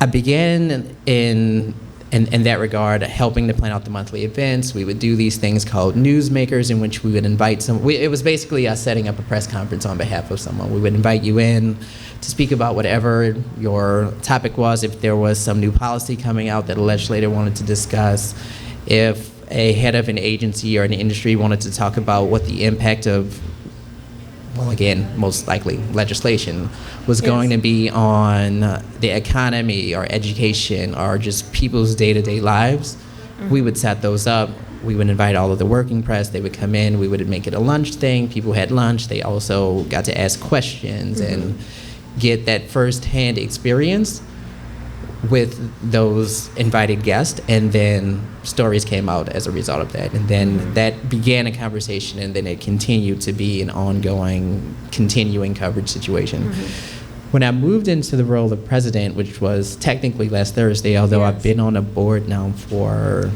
I began in that regard, helping to plan out the monthly events. We would do these things called newsmakers, in which we would invite it was basically us setting up a press conference on behalf of someone. We would invite you in to speak about whatever your topic was. If there was some new policy coming out that a legislator wanted to discuss, if a head of an agency or an industry wanted to talk about what the impact of, well, again, most likely legislation was going to be on the economy or education or just people's day-to-day lives, we would set those up. We would invite all of the working press. They would come in. We would make it a lunch thing. People had lunch. They also got to ask questions and get that first-hand experience with those invited guests, and then stories came out as a result of that. And then that began a conversation, and then it continued to be an ongoing, continuing coverage situation. When I moved into the role of president, which was technically last Thursday, although I've been on a board now for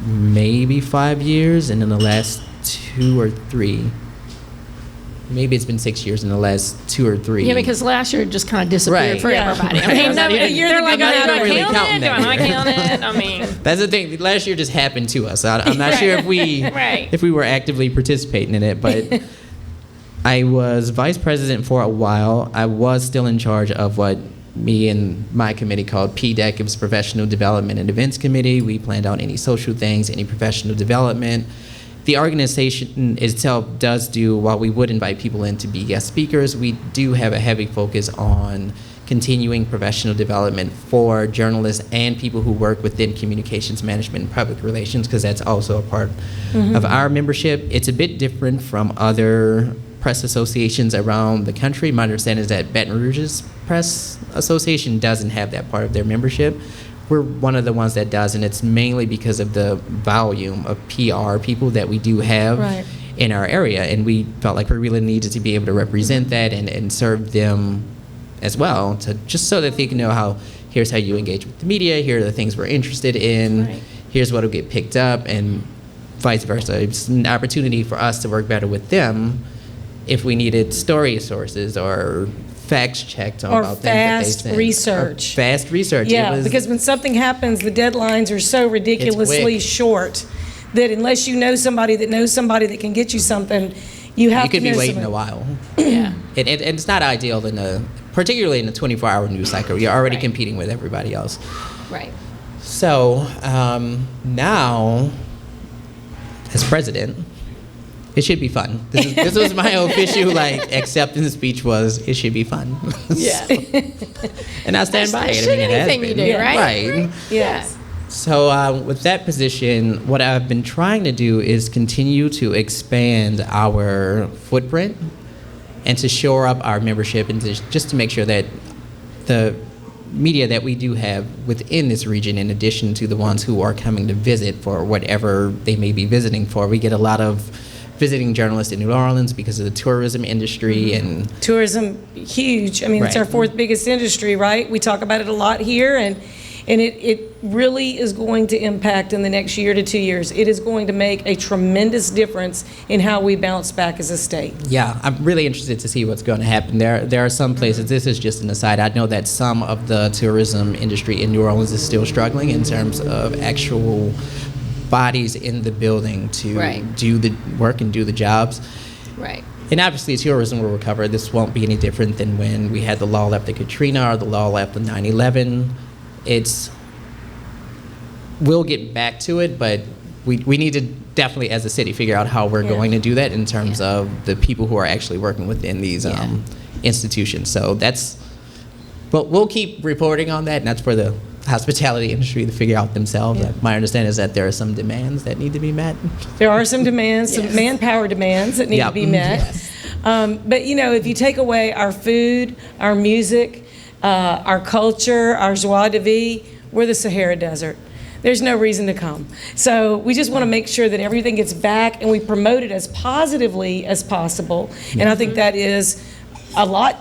maybe 5 years, and in the last 2 or 3, maybe it's been 6 years in the last 2 or 3. Yeah, because last year it just kind of disappeared for everybody. I mean, they're like, do I count it? I mean, that's the thing. Last year just happened to us. I'm not sure if we were actively participating in it, but I was vice president for a while. I was still in charge of what me and my committee called PDEC. It was Professional Development and Events Committee. We planned out any social things, any professional development. The organization itself does do, while we would invite people in to be guest speakers, we do have a heavy focus on continuing professional development for journalists and people who work within communications management and public relations, because that's also a part of our membership. It's a bit different from other press associations around the country. My understanding is that Baton Rouge's Press Association doesn't have that part of their membership. We're one of the ones that does, and it's mainly because of the volume of PR people that we do have in our area, and we felt like we really needed to be able to represent that and serve them as well, to just so that they can know here's how you engage with the media, here are the things we're interested in, here's what will get picked up, and vice versa. It's an opportunity for us to work better with them if we needed story sources or facts checked about things that they sent. Research. Or fast research. Yeah, because when something happens, the deadlines are so ridiculously short that unless you know somebody that knows somebody that can get you something, you have to know. You could be waiting a while. Yeah. And it's not ideal particularly in a 24-hour news cycle. You're already competing with everybody else. Right. So now, as president, it should be fun. This was my official acceptance speech. It should be fun. Yeah. And I stand by it. Anything you do, right? Right. Yes. So with that position, what I've been trying to do is continue to expand our footprint and to shore up our membership, and just to make sure that the media that we do have within this region, in addition to the ones who are coming to visit for whatever they may be visiting for, we get a lot of visiting journalists in New Orleans because of the tourism industry. And tourism, huge. I mean, it's our fourth biggest industry, right? We talk about it a lot here, and it really is going to impact in the next year to 2 years. It is going to make a tremendous difference in how we bounce back as a state. Yeah, I'm really interested to see what's going to happen. There are some places, this is just an aside, I know that some of the tourism industry in New Orleans is still struggling in terms of actual bodies in the building to do the work and do the jobs. Right. And obviously tourism will recover. This won't be any different than when we had the lull after Katrina or the lull after 9/11. We'll get back to it, but we need to definitely, as a city, figure out how we're going to do that in terms of the people who are actually working within these institutions. So we'll keep reporting on that, and that's for the hospitality industry to figure out themselves. My understanding is that there are some demands that need to be met. There are some demands, some manpower demands that need to be met. But if you take away our food, our music, our culture, our joie de vivre, we're the Sahara Desert. There's no reason to come. So we just want to make sure that everything gets back and we promote it as positively as possible. And I think that is a lot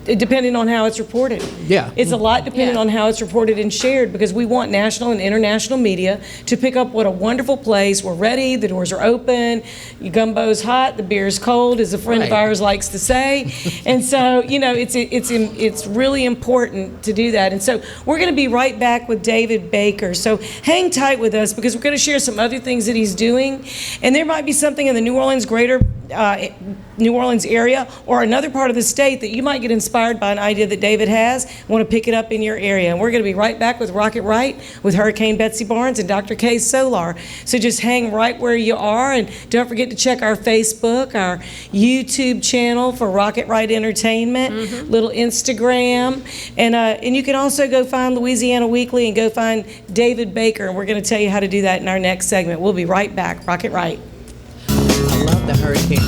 depending on how it's reported. Yeah. It's a lot dependent on how it's reported and shared, because we want national and international media to pick up what a wonderful place. We're ready, the doors are open, your gumbo's hot, the beer's cold, as a friend of ours likes to say. And so, it's really important to do that. And so we're going to be right back with David Baker. So hang tight with us, because we're going to share some other things that he's doing. And there might be something in the New Orleans New Orleans area or another part of the state that you might get inspired by an idea that David has, want to pick it up in your area. And we're going to be right back with Rocket Right with Hurricane Betsy Barnes and Dr. K Solar. So just hang right where you are, and don't forget to check our Facebook, our YouTube channel for Rocket Right Entertainment, little Instagram, and you can also go find Louisiana Weekly and go find David Baker, and we're going to tell you how to do that in our next segment. We'll be right back. Rocket Right. I love the hurricanes.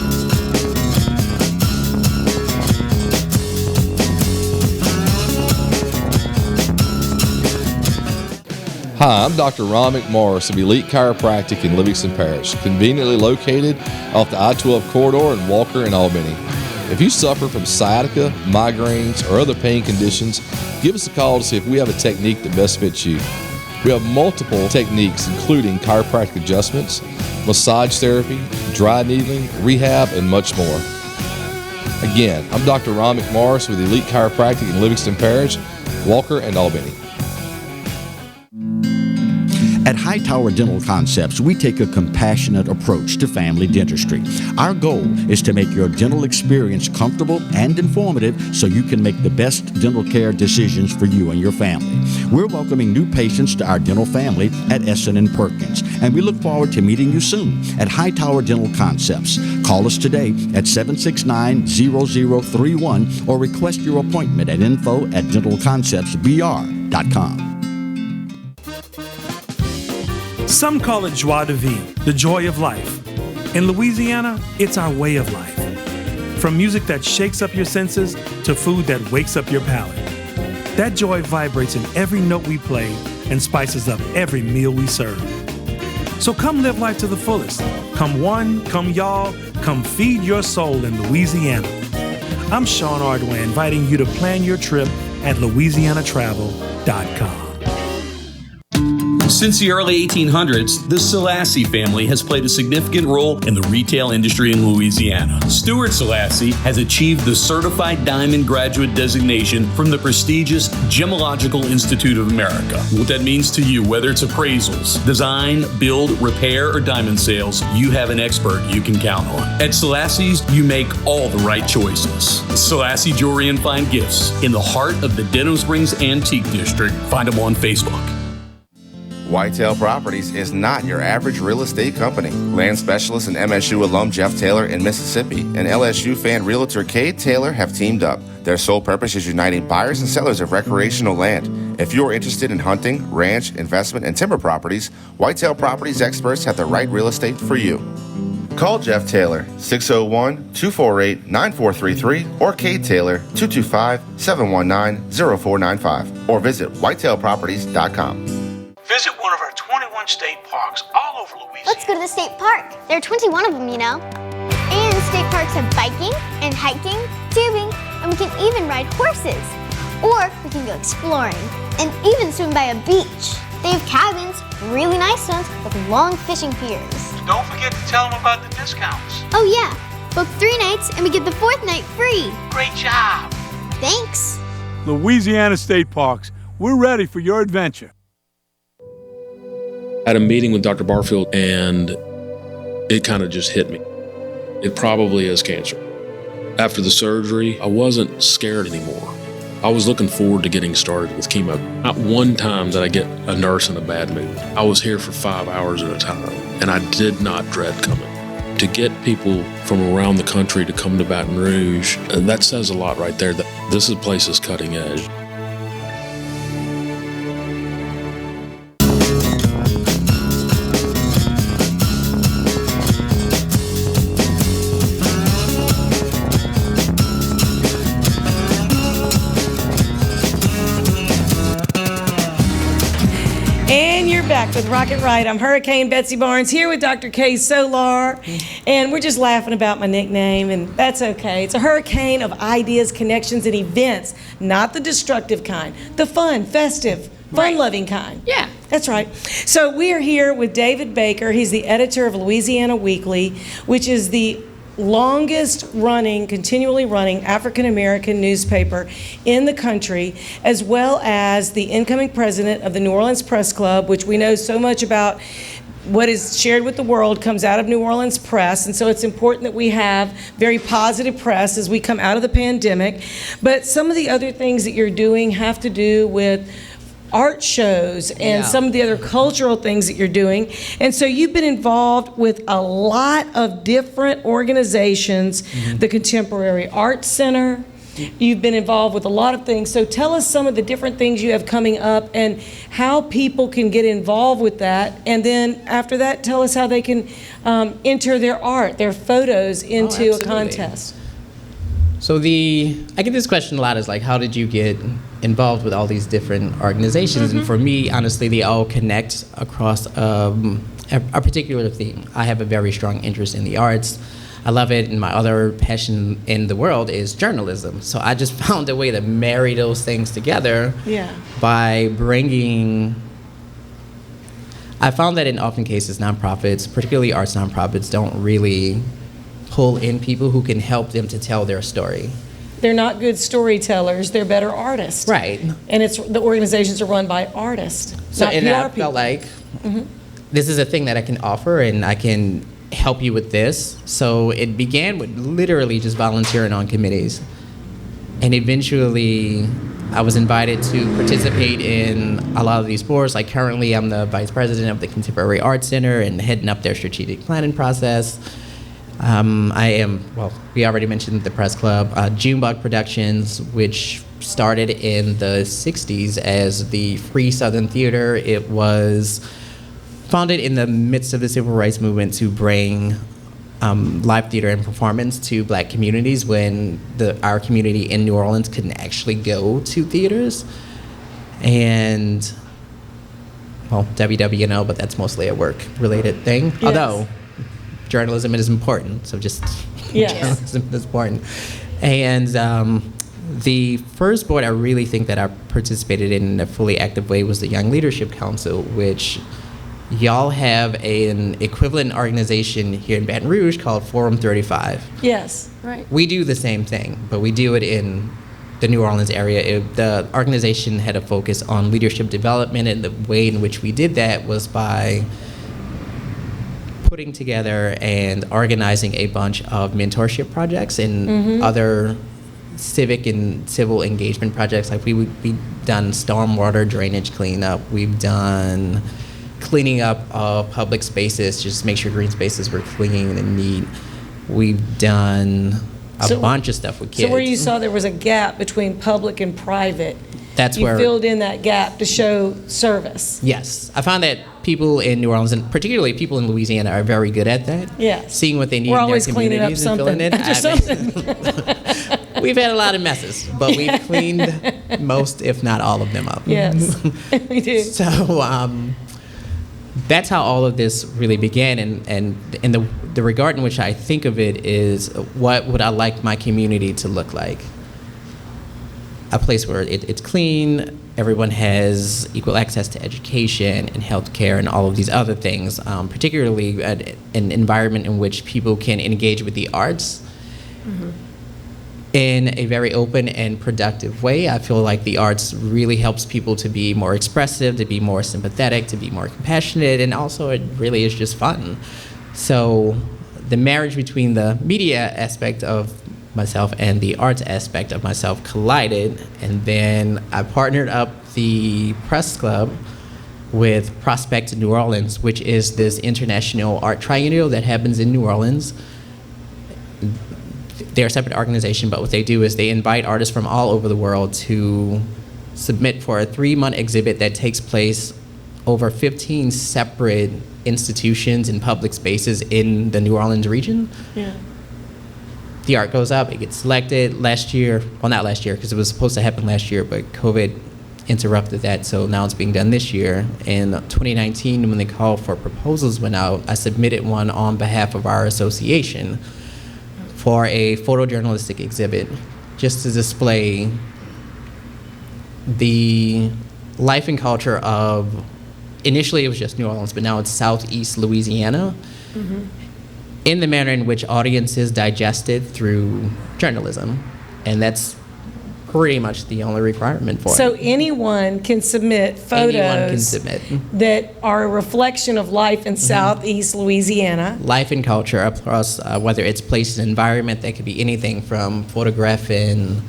Hi, I'm Dr. Ron McMorris of Elite Chiropractic in Livingston Parish, conveniently located off the I-12 corridor in Walker and Albany. If you suffer from sciatica, migraines, or other pain conditions, give us a call to see if we have a technique that best fits you. We have multiple techniques, including chiropractic adjustments, massage therapy, dry needling, rehab, and much more. Again, I'm Dr. Ron McMorris with Elite Chiropractic in Livingston Parish, Walker, and Albany. At Hightower Dental Concepts, we take a compassionate approach to family dentistry. Our goal is to make your dental experience comfortable and informative so you can make the best dental care decisions for you and your family. We're welcoming new patients to our dental family at Essen & Perkins, and we look forward to meeting you soon at Hightower Dental Concepts. Call us today at 769-0031 or request your appointment at info@dentalconceptsbr.com. Some call it joie de vivre, the joy of life. In Louisiana, it's our way of life. From music that shakes up your senses to food that wakes up your palate. That joy vibrates in every note we play and spices up every meal we serve. So come live life to the fullest. Come one, come y'all, come feed your soul in Louisiana. I'm Sean Ardway, inviting you to plan your trip at louisianatravel.com. Since the early 1800s, the Selassie family has played a significant role in the retail industry in Louisiana. Stuart Selassie has achieved the Certified Diamond Graduate designation from the prestigious Gemological Institute of America. What that means to you, whether it's appraisals, design, build, repair, or diamond sales, you have an expert you can count on. At Selassie's, you make all the right choices. Selassie Jewelry and Fine Gifts in the heart of the Denham Springs Antique District. Find them on Facebook. Whitetail Properties is not your average real estate company. Land specialist and MSU alum Jeff Taylor in Mississippi and LSU fan realtor Kay Taylor have teamed up. Their sole purpose is uniting buyers and sellers of recreational land. If you are interested in hunting, ranch, investment, and timber properties, Whitetail Properties experts have the right real estate for you. Call Jeff Taylor, 601-248-9433, or Kay Taylor, 225-719-0495, or visit whitetailproperties.com. Visit one of our 21 state parks all over Louisiana. Let's go to the state park. There are 21 of them, you know. And state parks have biking and hiking, tubing, and we can even ride horses. Or we can go exploring and even swim by a beach. They have cabins, really nice ones, with long fishing piers. Don't forget to tell them about the discounts. Oh yeah, book 3 nights and we get the 4th night free. Great job. Thanks. Louisiana State Parks, we're ready for your adventure. I had a meeting with Dr. Barfield and it kind of just hit me. It probably is cancer. After the surgery, I wasn't scared anymore. I was looking forward to getting started with chemo. Not one time did I get a nurse in a bad mood. I was here for 5 hours at a time, and I did not dread coming. To get people from around the country to come to Baton Rouge, and that says a lot right there, that this place is cutting edge. Back with Rocket Right. I'm Hurricane Betsy Barnes here with Dr. Kay Solar, and we're just laughing about my nickname, and that's okay. It's a hurricane of ideas, connections, and events, not the destructive kind, the fun, festive, fun-loving kind. Yeah. That's right. So we are here with David Baker. He's the editor of Louisiana Weekly, which is the longest running, continually running African-American newspaper in the country, as well as the incoming president of the New Orleans Press Club, which we know so much about. What is shared with the world comes out of New Orleans press, and so it's important that we have very positive press as we come out of the pandemic. But some of the other things that you're doing have to do with art shows and some of the other cultural things that you're doing. And so you've been involved with a lot of different organizations, the Contemporary Art Center. You've been involved with a lot of things. So tell us some of the different things you have coming up and how people can get involved with that. And then after that, tell us how they can enter their art, their photos into a contest. So I get this question a lot, is like, how did you get involved with all these different organizations? And for me, honestly, they all connect across a particular theme. I have a very strong interest in the arts. I love it, and my other passion in the world is journalism. So I just found a way to marry those things together by bringing... I found that in often cases, nonprofits, particularly arts nonprofits, don't really pull in people who can help them to tell their story. They're not good storytellers, they're better artists. Right. And the organizations are run by artists, so, not and PR I people. felt like this is a thing that I can offer, and I can help you with this. So it began with literally just volunteering on committees. And eventually I was invited to participate in a lot of these boards. Like currently I'm the vice president of the Contemporary Art Center and heading up their strategic planning process. We already mentioned the Press Club, Junebug Productions, which started in the 60s as the Free Southern Theater. It was founded in the midst of the civil rights movement to bring live theater and performance to Black communities when our community in New Orleans couldn't actually go to theaters. And WWNO, but that's mostly a work-related thing. Yes. Although journalism is important, so just journalism is important. And the first board I really think that I participated in a fully active way was the Young Leadership Council, which y'all have an equivalent organization here in Baton Rouge called Forum 35. Yes, right. We do the same thing, but we do it in the New Orleans area. The organization had a focus on leadership development, and the way in which we did that was by putting together and organizing a bunch of mentorship projects and other civic and civil engagement projects. Like we've done stormwater drainage cleanup, we've done cleaning up of public spaces, just make sure green spaces were clean and neat. We've done a bunch of stuff with kids. So where you saw there was a gap between public and private, that's you where filled in that gap to show service. Yes, I found that people in New Orleans, and particularly people in Louisiana, are very good at that. Yes. Seeing what they need We're in their always cleaning up communities and filling something it. after something. We've had a lot of messes, but we've cleaned most, if not all of them up. Yes, we do. So that's how all of this really began, and the regard in which I think of it is, what would I like my community to look like? A place where it's clean, everyone has equal access to education and healthcare and all of these other things, particularly an environment in which people can engage with the arts in a very open and productive way. I feel like the arts really helps people to be more expressive, to be more sympathetic, to be more compassionate, and also it really is just fun. So the marriage between the media aspect of myself and the arts aspect of myself collided, and then I partnered up the press club with Prospect New Orleans, which is this international art triennial that happens in New Orleans. They're a separate organization, but what they do is they invite artists from all over the world to submit for a 3-month exhibit that takes place over 15 separate institutions and public spaces in the New Orleans region. Yeah. The art goes up, it gets selected. Last year, well, not last year, because it was supposed to happen last year, but COVID interrupted that, so now it's being done this year. In 2019, when the call for proposals went out, I submitted one on behalf of our association for a photojournalistic exhibit, just to display the life and culture of, initially it was just New Orleans, but now it's Southeast Louisiana, in the manner in which audiences digest it through journalism. And that's pretty much the only requirement for it. So anyone can submit photos Anyone can submit. that are a reflection of life in Southeast Louisiana. Life and culture, across whether it's place and environment, that could be anything from photographing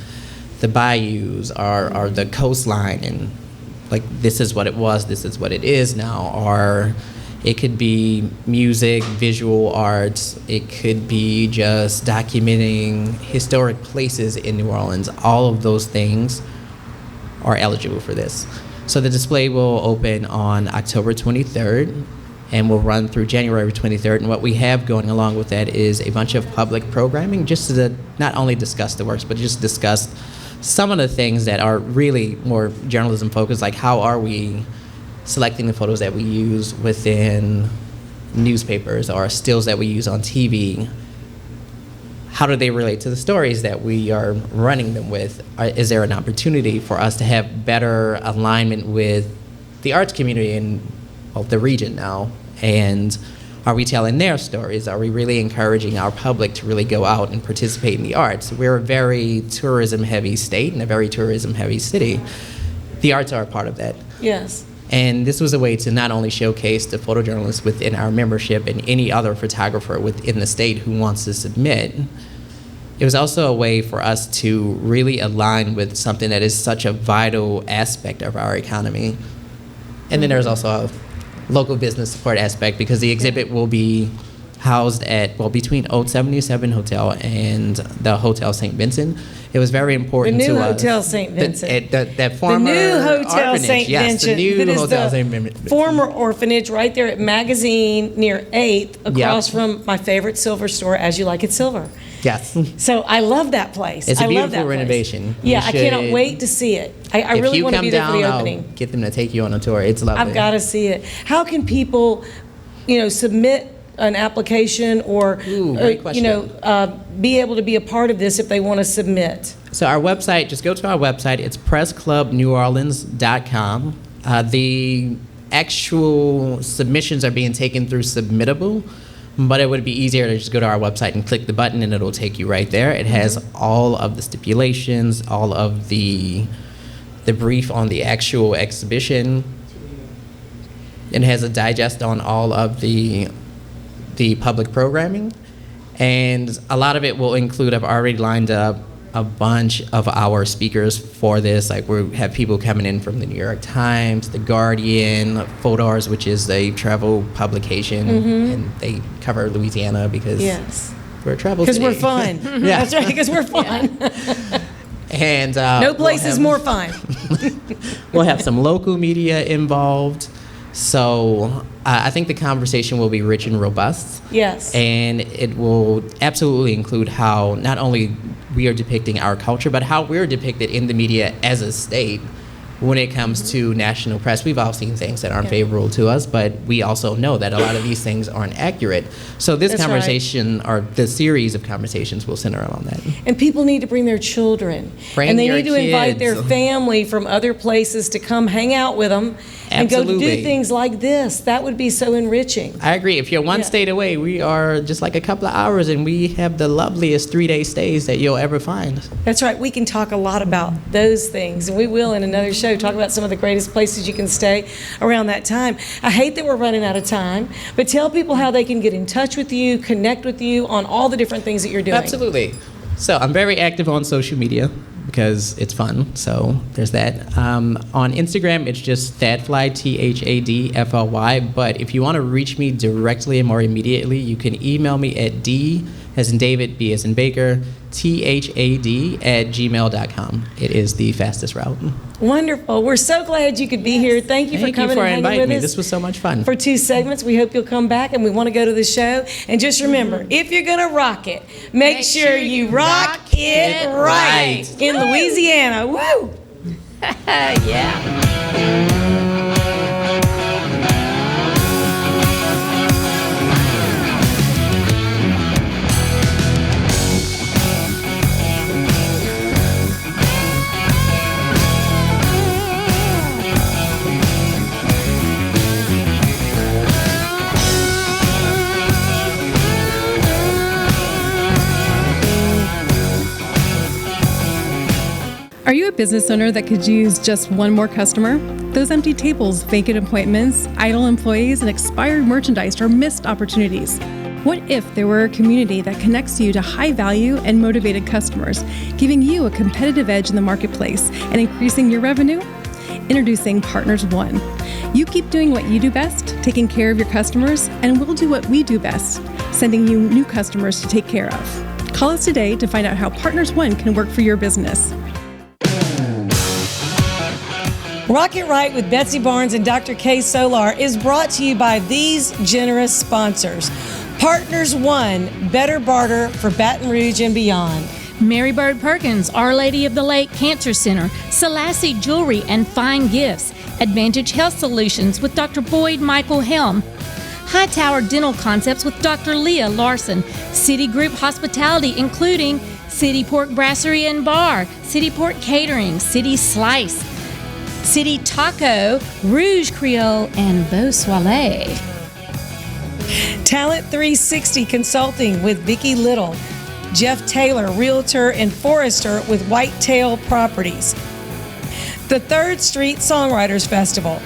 the bayous or the coastline, and like, this is what it was, this is what it is now. Or it could be music, visual arts, it could be just documenting historic places in New Orleans. All of those things are eligible for this. So the display will open on October 23rd and will run through January 23rd. And what we have going along with that is a bunch of public programming, just to not only discuss the works, but just discuss some of the things that are really more journalism focused, like how are we selecting the photos that we use within newspapers or stills that we use on TV. How do they relate to the stories that we are running them with? Is there an opportunity for us to have better alignment with the arts community in the region now? And are we telling their stories? Are we really encouraging our public to really go out and participate in the arts? We're a very tourism-heavy state and a very tourism-heavy city. The arts are a part of that. Yes. And this was a way to not only showcase the photojournalists within our membership and any other photographer within the state who wants to submit, it was also a way for us to really align with something that is such a vital aspect of our economy. And then there's also a local business support aspect, because the exhibit will be housed at, between Old 77 Hotel and the Hotel St. Vincent. It was very important to us. The new Hotel St. Vincent. That former the new Hotel orphanage. St. Yes, Vincent. the new that is Hotel the St. Vincent. former orphanage right there at Magazine near 8th, across Yep. from my favorite silver store, As You Like It Silver. Yes. So I love that place. It's a I love that beautiful place. renovation. Yeah, You I cannot should- wait to see it. I really want to be there for the I'll opening. get them to take you on a tour. It's lovely. I've got to see it. How can people, submit an application or, great question. be able to be a part of this if they want to submit? So our website, just go to our website. It's pressclubneworleans.com. The actual submissions are being taken through Submittable, but it would be easier to just go to our website and click the button and it'll take you right there. It has all of the stipulations, all of the brief on the actual exhibition. It has a digest on all of the public programming, and a lot of it will include, I've already lined up a bunch of our speakers for this. Like we have people coming in from the New York Times, The Guardian, Photos, which is a travel publication, and they cover Louisiana because we're a travel Because city. we're fun. Yeah. That's right, because we're fun. And No place is more fun. We'll have some local media involved. So I think the conversation will be rich and robust. Yes. And it will absolutely include how not only we are depicting our culture, but how we're depicted in the media as a state when it comes to national press. We've all seen things that aren't favorable to us, but we also know that a lot of these things aren't accurate. So this That's conversation, or the series of conversations, will center around that. And people need to bring their children. Bring and they your need to invite their kids. family from other places to come hang out with them and go to do Absolutely. things like this. That would be so enriching. I agree. If you're one state away, we are just like a couple of hours, and we have the loveliest 3-day stays that you'll ever find. That's right. We can talk a lot about those things, and we will in another show talk about some of the greatest places you can stay around that time. I hate that we're running out of time, but tell people how they can get in touch with you, connect with you on all the different things that you're doing. Absolutely. So I'm very active on social media because it's fun. So there's that. On Instagram, it's just Thadfly, THADFLY. But if you want to reach me directly and more immediately, you can email me at D as in David, B as in Baker, THAD@gmail.com. It is the fastest route. Wonderful. We're so glad you could be here. Thank you for coming and hanging inviting with me. us. This was so much fun. For 2 segments. We hope you'll come back, and we want to go to the show. And just remember, if you're going to rock it, make sure you rock it right in Louisiana. Woo! Yeah. Are you a business owner that could use just one more customer? Those empty tables, vacant appointments, idle employees, and expired merchandise are missed opportunities. What if there were a community that connects you to high-value and motivated customers, giving you a competitive edge in the marketplace and increasing your revenue? Introducing Partners One. You keep doing what you do best, taking care of your customers, and we'll do what we do best, sending you new customers to take care of. Call us today to find out how Partners One can work for your business. Rock It Right with Betsy Barnes and Dr. K. Solar is brought to you by these generous sponsors. Partners One, better barter for Baton Rouge and beyond. Mary Bird Perkins, Our Lady of the Lake Cancer Center, Selassie Jewelry and Fine Gifts, Advantage Health Solutions with Dr. Boyd Michael Helm, Hightower Dental Concepts with Dr. Leah Larson, City Group Hospitality including City Pork Brasserie and Bar, City Pork Catering, City Slice, City Taco, Rouge Creole, and Beau Soleil. Talent 360 Consulting with Vicki Little, Jeff Taylor, Realtor and Forester with Whitetail Properties. The 3rd Street Songwriters Festival.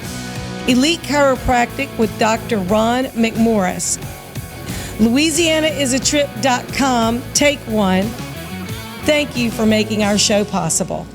Elite Chiropractic with Dr. Ron McMorris. LouisianaIsATrip.com. Take one. Thank you for making our show possible.